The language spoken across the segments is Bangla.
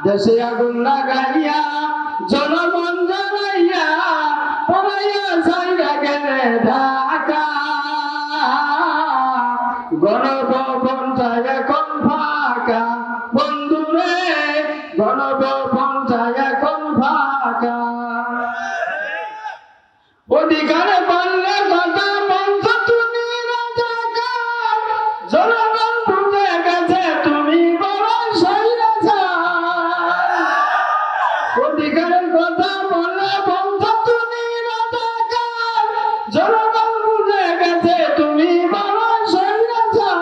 দেশে আগুন লাগাইয়া জনগণ জ্বালাইয়া পলাইয়া যাইয়া গেলে ঢাকা গণভবনটা এখন ফাঁকা বন্ধুরে গণভবনটা এখন ফাঁকা অধিকারে পারলে কথা মঞ্চ তুমি রাজাকার জনগণ বুঝে গেছে তুমি বড় স্বৈরাচার অধিকারের কথা বললে মঞ্চ তুমি রাজাকার জনগণ বুঝে গেছে তুমি বড় স্বৈরাচার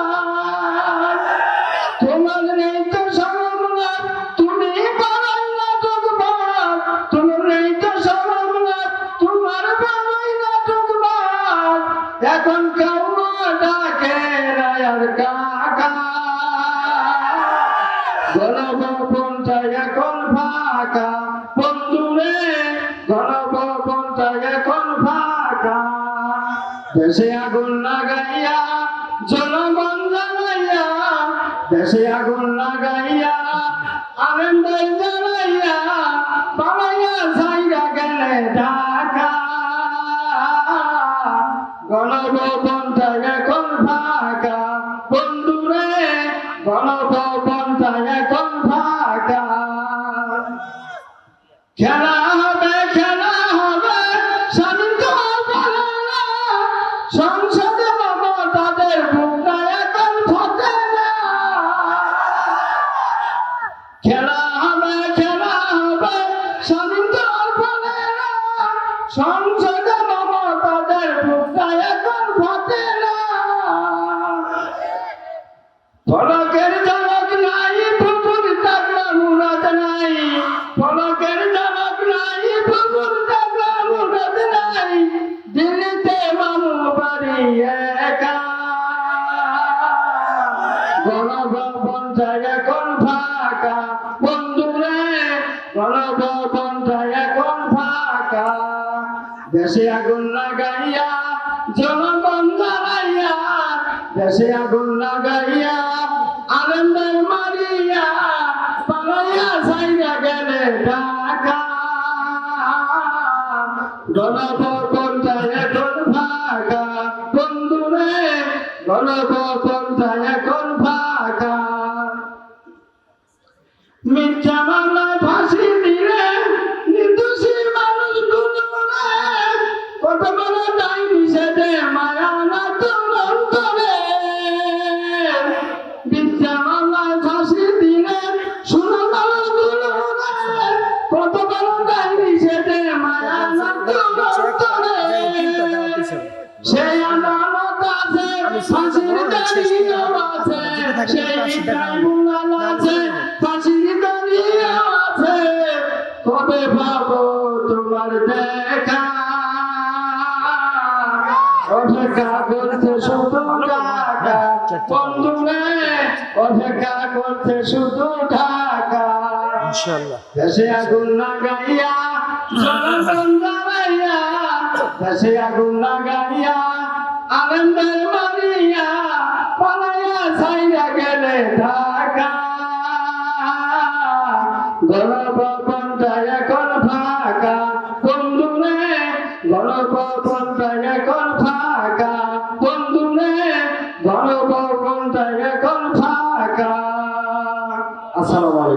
তোমার নেই তো সমমনা তুমি বড়ই নাটকবাজ তোমার নেই তো সমমনা তোমার বড়ই নাটকবাজ এখন কেউ ডাকে রায়ার কাকা গণভবনটা এখন ফাঁকা বন্ধুরে গণভবনটা এখন ফাঁকা দেশে আগুন লাগাইয়া জনগণ জ্বালাইয়া দেশে আগুন লাগাইয়া আনন্দের জ্বালাইয়া পালাইয়া যাইয়া গেলে ঢাকা গণভবনটা এখন ফাঁকা বন্ধুরে গণভবনটা এখন ফাঁকা খেলা হবে স্বাধীন তো বলে না সংসদে তাদের বুকটা এখন ফোটে না খেলা হবে স্বাধীন তো বলে না সংসদে তাদের বুকটা এখন ফোটে না ফলকের জনক নাই পুকুর থাকলে মুরাদ নাই ফলকের জনক নাই পুকুর থাকলে মুরাদ নাই দিল্লিতে মামু বাড়ি একা গণভবনটা এখন ফাঁকা বন্ধুরে গণভবনটা এখন ফাঁকা দেশে আগুন লাগাইয়া জনগণ জ্বালাইয়া দেশে আগুন লাগাইয়া আনন্দের মারিয়া পালাইয়া যাইয়া গেলে ঢাকা গণভবনটা এখন ফাঁকা বন্ধুরে গণভবনটা এখন ফাঁকা মিথ্যা মামলায় ফাঁসি দিলে নির্দোষী মানুষগুলো কত বড় দায় নিষেধে মায়া না তোর অন্তরে মিথ্যা মামলায় ফাঁসি দিলে শুনো মানুষগুলো কত বড় দায় নিষেধে মায়া না তোর অন্তরে সেই আদালত আছে ফাঁসির দাঁড়িয়েও আছে সেই ট্রাইব্যুনাল আছে ফাঁসির দাঁড়িয়েও আছে কবে পাবো তোমার দেখা অপেক্ষা করছে শুধু ঢাকা বন্ধুরে অপেক্ষা করছে শুধু ঢাকা দেশে আগুন লাগাইয়া জনগণ জ্বালাইয়া দেশে আগুন লাগাইয়া আনন্দের মারিয়া পালাইয়া যাইয়া গেলে ঢাকা গণভবনটা এখন ফাঁকা বন্ধুরে গণভবনটা এখন ফাঁকা বন্ধুরে গণভবনটা এখন ফাঁকা। আসসালামু আলাইকুম।